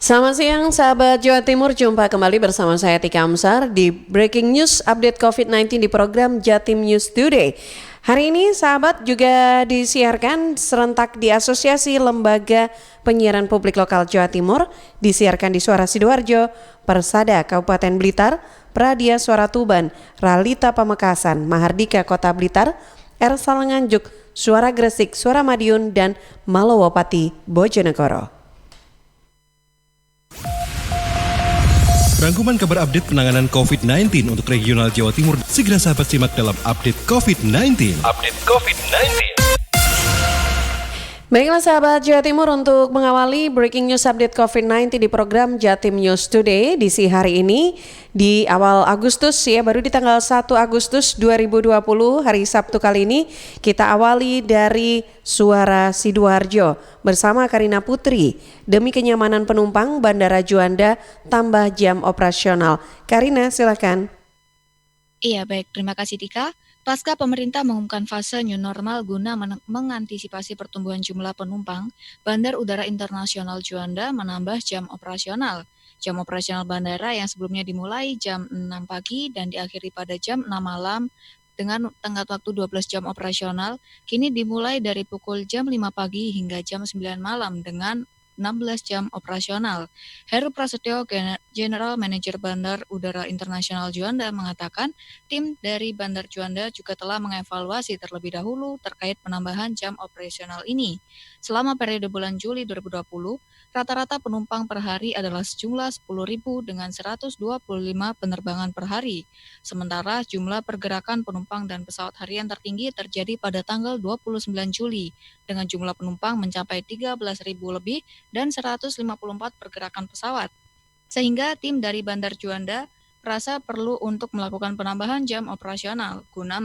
Selamat siang sahabat Jawa Timur, jumpa kembali bersama saya Tika Amsar di Breaking News Update COVID-19 di program Jatim News Today. Hari ini sahabat juga disiarkan serentak di Asosiasi Lembaga Penyiaran Publik Lokal Jawa Timur, disiarkan di Suara Sidoarjo, Persada Kabupaten Blitar, Pradia Suara Tuban, Ralita Pamekasan, Mahardika Kota Blitar, Ersal Nganjuk, Suara Gresik, Suara Madiun, dan Malowopati Bojonegoro. Rangkuman kabar update penanganan COVID-19 untuk regional Jawa Timur segera sahabat simak dalam Update COVID-19. Update COVID-19. Baiklah sahabat Jawa Timur, untuk mengawali Breaking News Update COVID-19 di program Jatim News Today edisi hari ini di awal Agustus baru di tanggal 1 Agustus 2020 hari Sabtu kali ini kita awali dari Suara Sidoarjo bersama Karina Putri. Demi kenyamanan penumpang, Bandara Juanda tambah jam operasional. Karina, silakan. Iya, baik. Terima kasih, Tika. Pasca pemerintah mengumumkan fase new normal guna mengantisipasi pertumbuhan jumlah penumpang, Bandar Udara Internasional Juanda menambah jam operasional. Jam operasional bandara yang sebelumnya dimulai jam 6 pagi dan diakhiri pada jam 6 malam dengan tenggat waktu 12 jam operasional, kini dimulai dari pukul jam 5 pagi hingga jam 9 malam dengan 16 jam operasional. Heru Prasetyo, General Manager Bandar Udara Internasional Juanda mengatakan, tim dari Bandar Juanda juga telah mengevaluasi terlebih dahulu terkait penambahan jam operasional ini. Selama periode bulan Juli 2020, rata-rata penumpang per hari adalah sejumlah 10.000 dengan 125 penerbangan per hari. Sementara jumlah pergerakan penumpang dan pesawat harian tertinggi terjadi pada tanggal 29 Juli dengan jumlah penumpang mencapai 13.000 lebih dan 154 pergerakan pesawat. Sehingga tim dari Bandar Juanda merasa perlu untuk melakukan penambahan jam operasional guna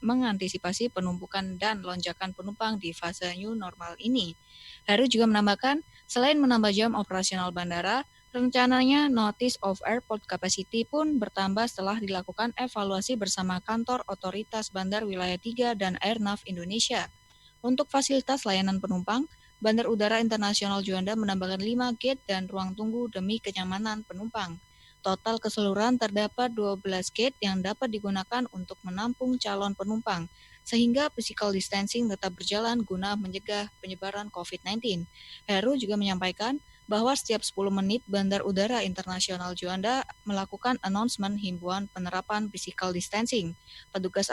mengantisipasi penumpukan dan lonjakan penumpang di fase new normal ini. Heru juga menambahkan, selain menambah jam operasional bandara, rencananya notice of airport capacity pun bertambah setelah dilakukan evaluasi bersama kantor otoritas bandar wilayah 3 dan Airnav Indonesia. Untuk fasilitas layanan penumpang, Bandar Udara Internasional Juanda menambahkan 5 gate dan ruang tunggu demi kenyamanan penumpang. Total keseluruhan terdapat 12 gate yang dapat digunakan untuk menampung calon penumpang, sehingga physical distancing tetap berjalan guna mencegah penyebaran COVID-19. Heru juga menyampaikan bahwa setiap 10 menit Bandar Udara Internasional Juanda melakukan announcement himbauan penerapan physical distancing. Petugas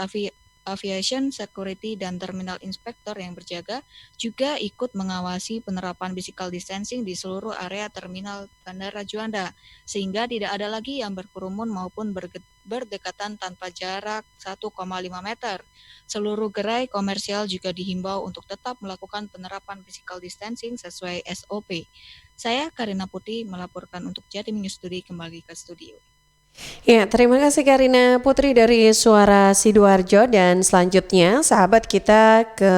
Aviation Security dan Terminal Inspector yang berjaga juga ikut mengawasi penerapan physical distancing di seluruh area terminal Bandara Juanda, sehingga tidak ada lagi yang berkerumun maupun berdekatan tanpa jarak 1,5 meter. Seluruh gerai komersial juga dihimbau untuk tetap melakukan penerapan physical distancing sesuai SOP. Saya Karina Putri melaporkan untuk Jatim News Today kembali ke studio. Ya, terima kasih Karina Putri dari Suara Sidoarjo, dan selanjutnya sahabat kita ke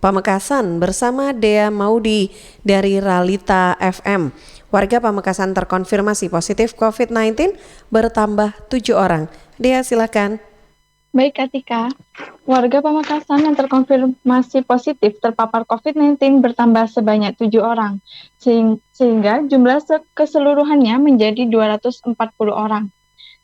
Pamekasan bersama Dea Maudi dari Ralita FM. Warga Pamekasan terkonfirmasi positif COVID-19 bertambah 7 orang. Dea, silakan. Baik, Katika. Warga Pamekasan yang terkonfirmasi positif terpapar COVID-19 bertambah sebanyak 7 orang, sehingga jumlah keseluruhannya menjadi 240 orang.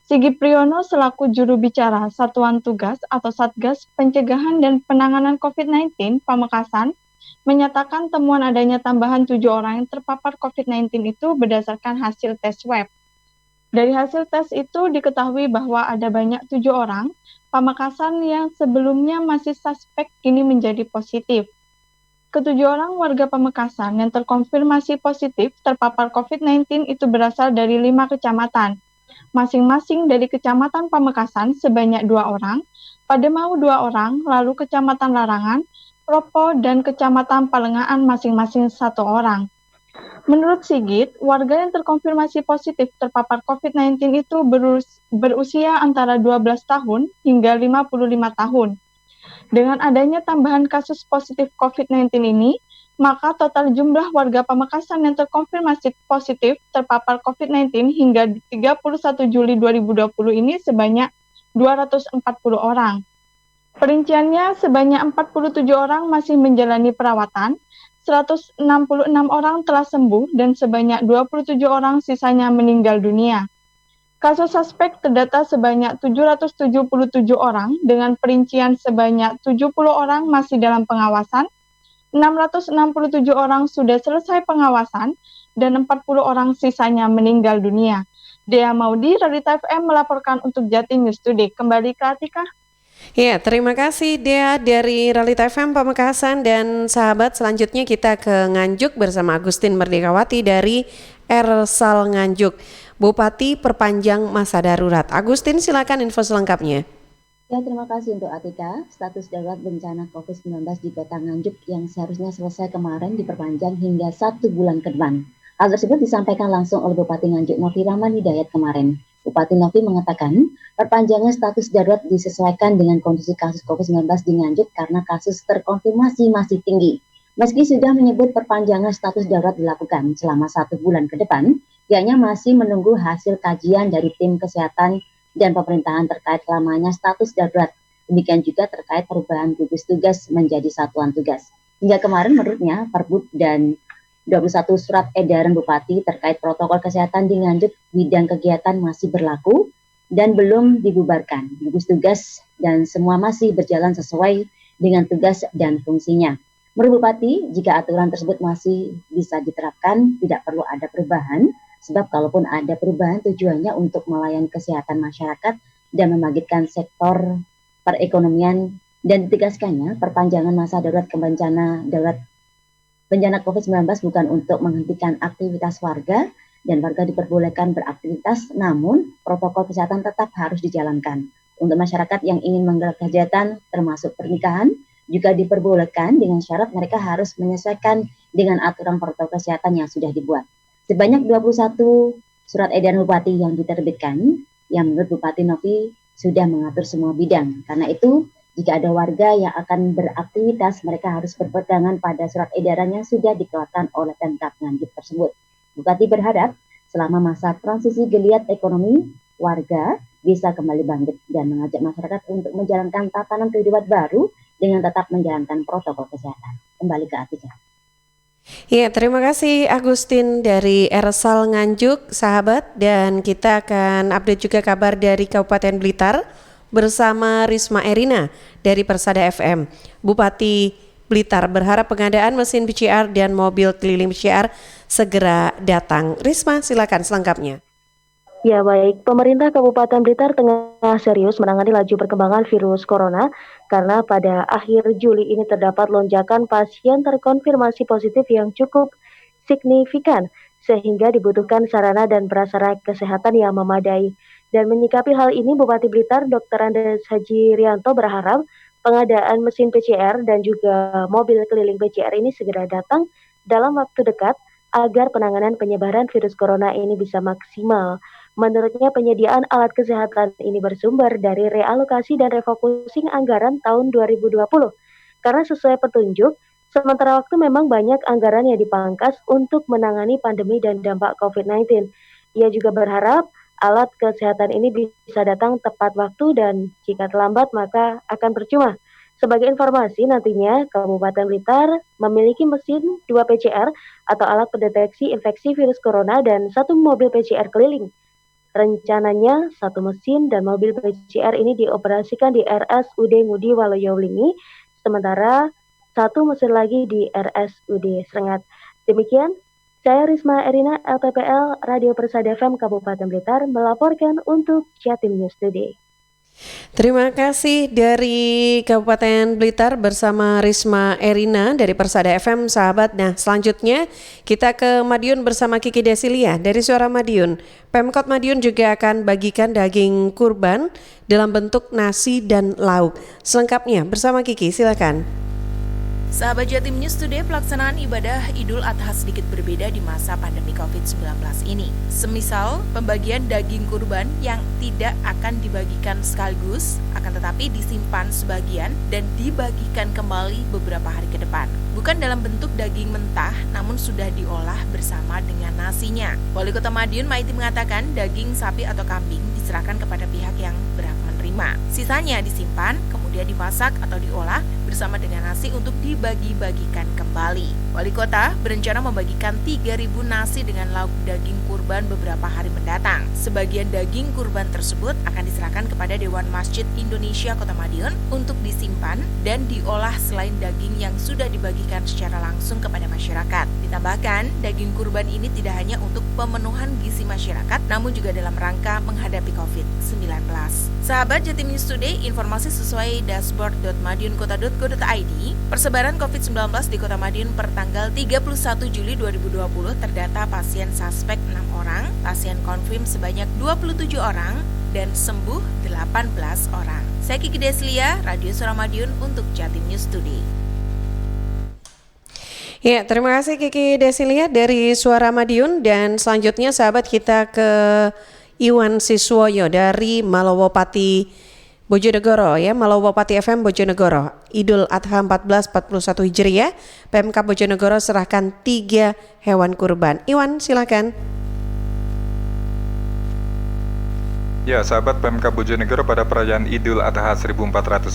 Sigi Priyono selaku juru bicara Satuan Tugas atau Satgas Pencegahan dan Penanganan COVID-19 Pamekasan menyatakan temuan adanya tambahan 7 orang yang terpapar COVID-19 itu berdasarkan hasil tes swab. Dari hasil tes itu diketahui bahwa ada banyak 7 orang Pamekasan yang sebelumnya masih suspek kini menjadi positif. Ketujuh orang warga Pamekasan yang terkonfirmasi positif terpapar COVID-19 itu berasal dari 5 kecamatan. Masing-masing dari Kecamatan Pamekasan sebanyak 2 orang, Pademau 2 orang, lalu Kecamatan Larangan, Propo, dan Kecamatan Palengaan masing-masing 1 orang. Menurut Sigit, warga yang terkonfirmasi positif terpapar COVID-19 itu berusia antara 12 tahun hingga 55 tahun. Dengan adanya tambahan kasus positif COVID-19 ini, maka total jumlah warga Pamekasan yang terkonfirmasi positif terpapar COVID-19 hingga 31 Juli 2020 ini sebanyak 240 orang. Perinciannya sebanyak 47 orang masih menjalani perawatan, 166 orang telah sembuh dan sebanyak 27 orang sisanya meninggal dunia. Kasus suspek terdata sebanyak 777 orang dengan perincian sebanyak 70 orang masih dalam pengawasan, 667 orang sudah selesai pengawasan, dan 40 orang sisanya meninggal dunia. Dea Maudi, Realita FM melaporkan untuk Jatim News Today. Kembali ke Atika. Ya, terima kasih Dea dari Realita FM Pamekasan, dan sahabat selanjutnya kita ke Nganjuk bersama Agustin Merdekawati dari Ersal Nganjuk. Bupati perpanjang masa darurat. Agustin, silakan info selengkapnya. Ya, terima kasih untuk Atika. Status darurat bencana COVID-19 di Kota Nganjuk yang seharusnya selesai kemarin diperpanjang hingga 1 bulan ke depan. Hal tersebut disampaikan langsung oleh Bupati Nganjuk Novi Rahman Hidayat kemarin. Bupati Novi mengatakan, perpanjangan status darurat disesuaikan dengan kondisi kasus COVID-19 di Nganjuk karena kasus terkonfirmasi masih tinggi. Meski sudah menyebut perpanjangan status darurat dilakukan selama 1 bulan ke depan, pihaknya masih menunggu hasil kajian dari tim kesehatan dan pemerintahan terkait lamanya status darurat. Demikian juga terkait perubahan gugus tugas menjadi satuan tugas. Hingga kemarin menurutnya, Perbud dan 21 surat edaran Bupati terkait protokol kesehatan di Nganjuk bidang kegiatan masih berlaku dan belum dibubarkan. Gugus tugas dan semua masih berjalan sesuai dengan tugas dan fungsinya. Menurut Bupati, jika aturan tersebut masih bisa diterapkan, tidak perlu ada perubahan, sebab kalaupun ada perubahan tujuannya untuk melayani kesehatan masyarakat dan membangkitkan sektor perekonomian, dan ditegaskannya perpanjangan masa darurat bencana COVID-19 bukan untuk menghentikan aktivitas warga dan warga diperbolehkan beraktivitas, namun protokol kesehatan tetap harus dijalankan. Untuk masyarakat yang ingin menggelar kegiatan termasuk pernikahan juga diperbolehkan dengan syarat mereka harus menyesuaikan dengan aturan protokol kesehatan yang sudah dibuat. Sebanyak 21 surat edaran Bupati yang diterbitkan yang menurut Bupati Novi sudah mengatur semua bidang. Karena itu, jika ada warga yang akan beraktivitas, mereka harus berpegangan pada surat edaran yang sudah dikeluarkan oleh Pemkab Nganjuk tersebut. Bupati berharap selama masa transisi geliat ekonomi, warga bisa kembali bangkit dan mengajak masyarakat untuk menjalankan tatanan kehidupan baru dengan tetap menjalankan protokol kesehatan. Kembali ke Atika. Ya, terima kasih Agustin dari Ersal Nganjuk, sahabat. Dan kita akan update juga kabar dari Kabupaten Blitar bersama Risma Erina dari Persada FM. Bupati Blitar berharap pengadaan mesin PCR dan mobil keliling PCR segera datang. Risma, silakan selengkapnya. Ya baik, pemerintah Kabupaten Blitar tengah serius menangani laju perkembangan virus corona karena pada akhir Juli ini terdapat lonjakan pasien terkonfirmasi positif yang cukup signifikan sehingga dibutuhkan sarana dan prasarana kesehatan yang memadai. Dan menyikapi hal ini, Bupati Blitar Dr. Andes Haji Rianto berharap pengadaan mesin PCR dan juga mobil keliling PCR ini segera datang dalam waktu dekat agar penanganan penyebaran virus corona ini bisa maksimal. Menurutnya penyediaan alat kesehatan ini bersumber dari realokasi dan refocusing anggaran tahun 2020. Karena sesuai petunjuk, sementara waktu memang banyak anggaran yang dipangkas untuk menangani pandemi dan dampak COVID-19. Ia juga berharap alat kesehatan ini bisa datang tepat waktu dan jika terlambat maka akan percuma. Sebagai informasi, nantinya Kabupaten Blitar memiliki mesin 2 PCR atau alat pendeteksi infeksi virus corona dan 1 mobil PCR keliling. Rencananya 1 mesin dan mobil PCR ini dioperasikan di RSUD Ngudi Waluyo-Wlingi, sementara 1 mesin lagi di RSUD Srengat. Demikian, saya Risma Erina, LPPL Radio Persada FM Kabupaten Blitar melaporkan untuk Jatim News Today. Terima kasih dari Kabupaten Blitar bersama Risma Erina dari Persada FM, sahabat. Nah, selanjutnya kita ke Madiun bersama Kiki Desilia dari Suara Madiun. Pemkot Madiun juga akan bagikan daging kurban dalam bentuk nasi dan lauk. Selengkapnya bersama Kiki, silakan. Sahabat Jatim News Today, pelaksanaan ibadah Idul Adha sedikit berbeda di masa pandemi COVID-19 ini. Semisal pembagian daging kurban yang tidak akan dibagikan sekaligus, akan tetapi disimpan sebagian dan dibagikan kembali beberapa hari ke depan. Bukan dalam bentuk daging mentah, namun sudah diolah bersama dengan nasinya. Wali Kota Madiun Maiti mengatakan daging sapi atau kambing diserahkan kepada pihak yang berhak menerima. Sisanya disimpan, kemudian dimasak atau diolah bersama dengan nasi untuk dibagi-bagikan kembali. Wali Kota berencana membagikan 3.000 nasi dengan lauk daging kurban beberapa hari mendatang. Sebagian daging kurban tersebut akan diserahkan kepada Dewan Masjid Indonesia Kota Madiun untuk disimpan dan diolah selain daging yang sudah dibagikan secara langsung kepada masyarakat. Ditambahkan, daging kurban ini tidak hanya untuk pemenuhan gizi masyarakat, namun juga dalam rangka menghadapi COVID-19. Sahabat Jatim News Today, informasi sesuai dashboard.madiunkota.go.id, persebaran COVID-19 di Kota Madiun per tanggal 31 Juli 2020 terdata pasien suspek 6 orang, pasien konfirm sebanyak 27 orang, dan sembuh 18 orang. Saya Kiki Deslia, Radio Suara Madiun untuk Jatim News Today. Ya, terima kasih Kiki Desilia dari Suara Madiun, dan selanjutnya sahabat kita ke Iwan Siswoyo dari Malowopati Bojonegoro ya, Malowopati FM Bojonegoro. Idul Adha 1441 Hijriah, Pemkab Bojonegoro serahkan 3 hewan kurban. Iwan, silakan. Ya, sahabat, Pemkab Bojonegoro pada perayaan Idul Adha 1441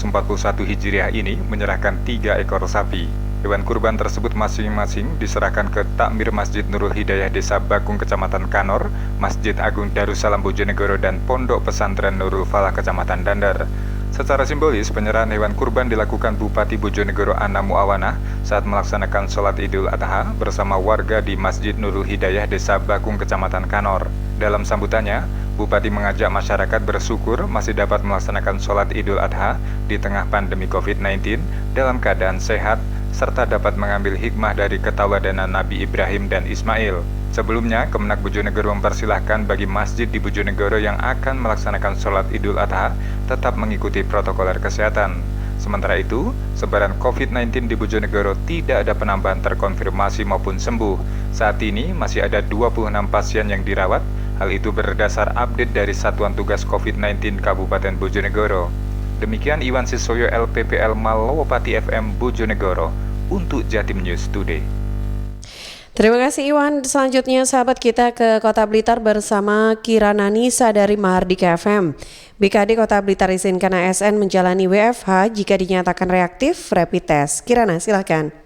Hijriah ini menyerahkan 3 ekor sapi. Hewan kurban tersebut masing-masing diserahkan ke Takmir Masjid Nurul Hidayah Desa Bakung Kecamatan Kanor, Masjid Agung Darussalam Bojonegoro, dan Pondok Pesantren Nurul Falah Kecamatan Dandar. Secara simbolis, penyerahan hewan kurban dilakukan Bupati Bojonegoro Ana Muawana saat melaksanakan sholat Idul Adha bersama warga di Masjid Nurul Hidayah Desa Bakung Kecamatan Kanor. Dalam sambutannya, Bupati mengajak masyarakat bersyukur masih dapat melaksanakan sholat Idul Adha di tengah pandemi COVID-19 dalam keadaan sehat, serta dapat mengambil hikmah dari ketauladanan Nabi Ibrahim dan Ismail. Sebelumnya, Kemenak Bojonegoro mempersilahkan bagi masjid di Bojonegoro yang akan melaksanakan sholat Idul Adha tetap mengikuti protokol kesehatan. Sementara itu, sebaran COVID-19 di Bojonegoro tidak ada penambahan terkonfirmasi maupun sembuh. Saat ini masih ada 26 pasien yang dirawat. Hal itu berdasar update dari Satuan Tugas COVID-19 Kabupaten Bojonegoro. Demikian Iwan Siswoyo LPPL Malowopati FM Bojonegoro untuk Jatim News Today. Terima kasih Iwan. Selanjutnya sahabat kita ke Kota Blitar bersama Kirana Nisa dari Mahardika FM. BKD Kota Blitar izinkan ASN menjalani WFH jika dinyatakan reaktif rapid test. Kirana, silakan.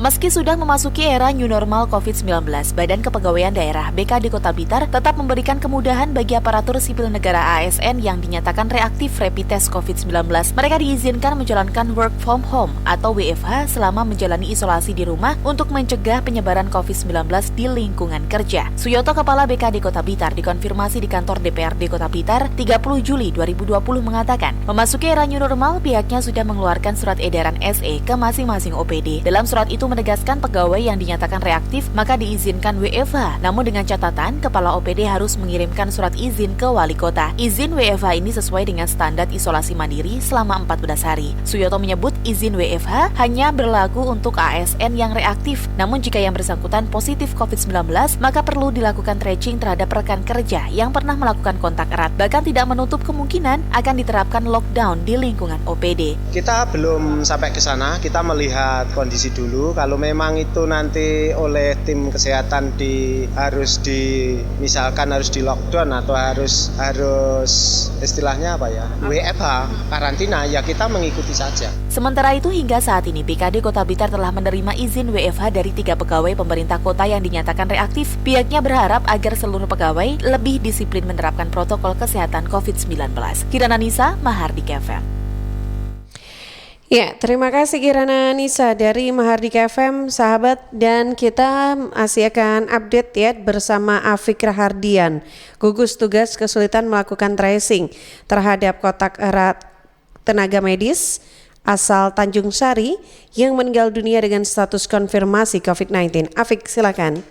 Meski sudah memasuki era new normal COVID-19, Badan Kepegawaian Daerah BKD Kota Blitar tetap memberikan kemudahan bagi aparatur sipil negara ASN yang dinyatakan reaktif rapid test COVID-19. Mereka diizinkan menjalankan work from home atau WFH selama menjalani isolasi di rumah untuk mencegah penyebaran COVID-19 di lingkungan kerja. Suyoto, Kepala BKD Kota Blitar, dikonfirmasi di kantor DPRD Kota Blitar 30 Juli 2020 mengatakan, memasuki era new normal, pihaknya sudah mengeluarkan surat edaran SE ke masing-masing OPD. Dalam surat itu menegaskan pegawai yang dinyatakan reaktif maka diizinkan WFH, namun dengan catatan kepala OPD harus mengirimkan surat izin ke wali kota. Izin WFH ini sesuai dengan standar isolasi mandiri selama 14 hari. Suyoto menyebut izin WFH hanya berlaku untuk ASN yang reaktif, namun jika yang bersangkutan positif COVID-19 maka perlu dilakukan tracing terhadap rekan kerja yang pernah melakukan kontak erat. Bahkan tidak menutup kemungkinan akan diterapkan lockdown di lingkungan OPD. Kita belum sampai ke sana, kita melihat kondisi dulu. Kalau memang itu nanti oleh tim kesehatan harus di lockdown atau harus istilahnya WFH karantina, ya kita mengikuti saja. Sementara itu hingga saat ini BKD Kota Blitar telah menerima izin WFH dari 3 pegawai pemerintah kota yang dinyatakan reaktif. Pihaknya berharap agar seluruh pegawai lebih disiplin menerapkan protokol kesehatan COVID-19. Kirana Nisa, Mahardika FM. Ya, terima kasih Kirana Nisa dari Mahardika FM, sahabat, dan kita masih akan update ya bersama Afik Rahardian. Gugus tugas kesulitan melakukan tracing terhadap kontak erat tenaga medis asal Tanjung Sari yang meninggal dunia dengan status konfirmasi COVID-19. Afik, silakan.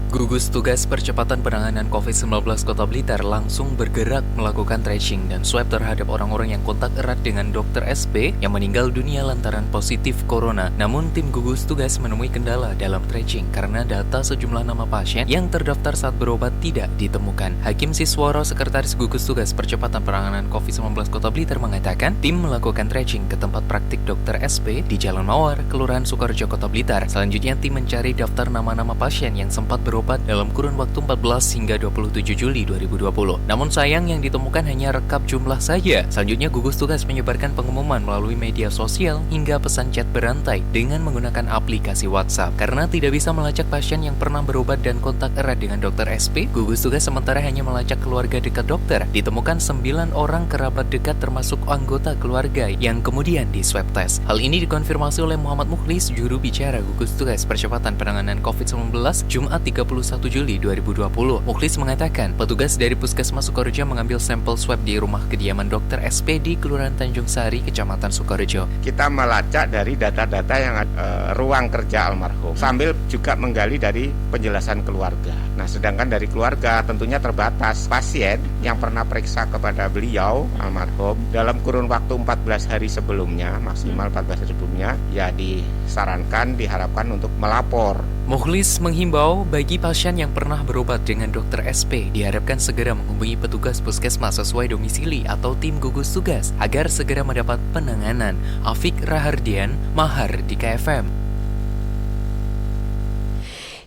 Gugus Tugas Percepatan Penanganan COVID-19 Kota Blitar langsung bergerak melakukan tracing dan swab terhadap orang-orang yang kontak erat dengan Dr. SP yang meninggal dunia lantaran positif corona. Namun tim gugus tugas menemui kendala dalam tracing karena data sejumlah nama pasien yang terdaftar saat berobat tidak ditemukan. Hakim Sisworo, Sekretaris Gugus Tugas Percepatan Penanganan COVID-19 Kota Blitar mengatakan tim melakukan tracing ke tempat praktik Dr. SP di Jalan Mawar, Kelurahan Sukoharjo, Kota Blitar. Selanjutnya tim mencari daftar nama-nama pasien yang sempat berobat berobat dalam kurun waktu 14 hingga 27 Juli 2020. Namun sayang yang ditemukan hanya rekap jumlah saja. Selanjutnya gugus tugas menyebarkan pengumuman melalui media sosial hingga pesan chat berantai dengan menggunakan aplikasi WhatsApp. Karena tidak bisa melacak pasien yang pernah berobat dan kontak erat dengan Dr. SP, gugus tugas sementara hanya melacak keluarga dekat dokter. Ditemukan 9 orang kerabat dekat termasuk anggota keluarga yang kemudian di swab test. Hal ini dikonfirmasi oleh Muhammad Mukhlis, juru bicara gugus tugas percepatan penanganan COVID-19 Jumat 31 Juli 2020. Mukhlis mengatakan, petugas dari Puskesmas Sukorejo mengambil sampel swab di rumah kediaman Dr. SP di Kelurahan Tanjung Sari, Kecamatan Sukorejo. Kita melacak dari data-data yang ruang kerja almarhum, sambil juga menggali dari penjelasan keluarga. Nah, sedangkan dari keluarga tentunya terbatas. Pasien yang pernah periksa kepada beliau, almarhum, dalam kurun waktu 14 hari sebelumnya, maksimal 14 hari sebelumnya, ya diharapkan untuk melapor. Mukhlis menghimbau bagi pasien yang pernah berobat dengan Dr. SP diharapkan segera menghubungi petugas puskesmas sesuai domisili atau tim gugus tugas agar segera mendapat penanganan. Afik Rahardian, Mahardika FM.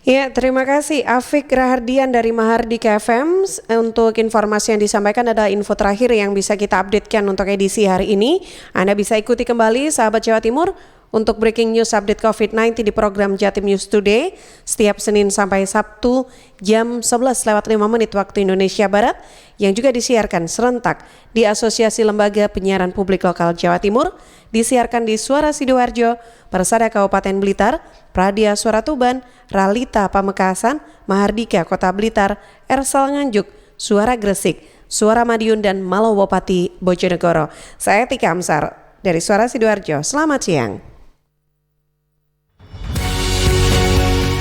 Ya, terima kasih Afik Rahardian dari Mahardika FM. Untuk informasi yang disampaikan adalah info terakhir yang bisa kita updatekan untuk edisi hari ini. Anda bisa ikuti kembali sahabat Jawa Timur untuk breaking news update COVID-19 di program Jatim News Today setiap Senin sampai Sabtu jam 11:05 waktu Indonesia Barat yang juga disiarkan serentak di Asosiasi Lembaga Penyiaran Publik Lokal Jawa Timur, disiarkan di Suara Sidoarjo, Persada Kabupaten Blitar, Pradia Suara Tuban, Ralita Pamekasan, Mahardika Kota Blitar, Ersal Nganjuk, Suara Gresik, Suara Madiun dan Malowopati Bojonegoro. Saya Tika Amsar dari Suara Sidoarjo. Selamat siang.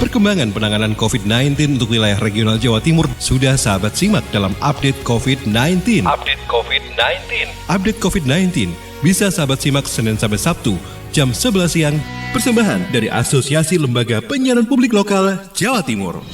Perkembangan penanganan COVID-19 untuk wilayah regional Jawa Timur sudah sahabat simak dalam update COVID-19. Update COVID-19 bisa sahabat simak Senin sampai Sabtu jam 11 siang. Persembahan dari Asosiasi Lembaga Penyiaran Publik Lokal Jawa Timur.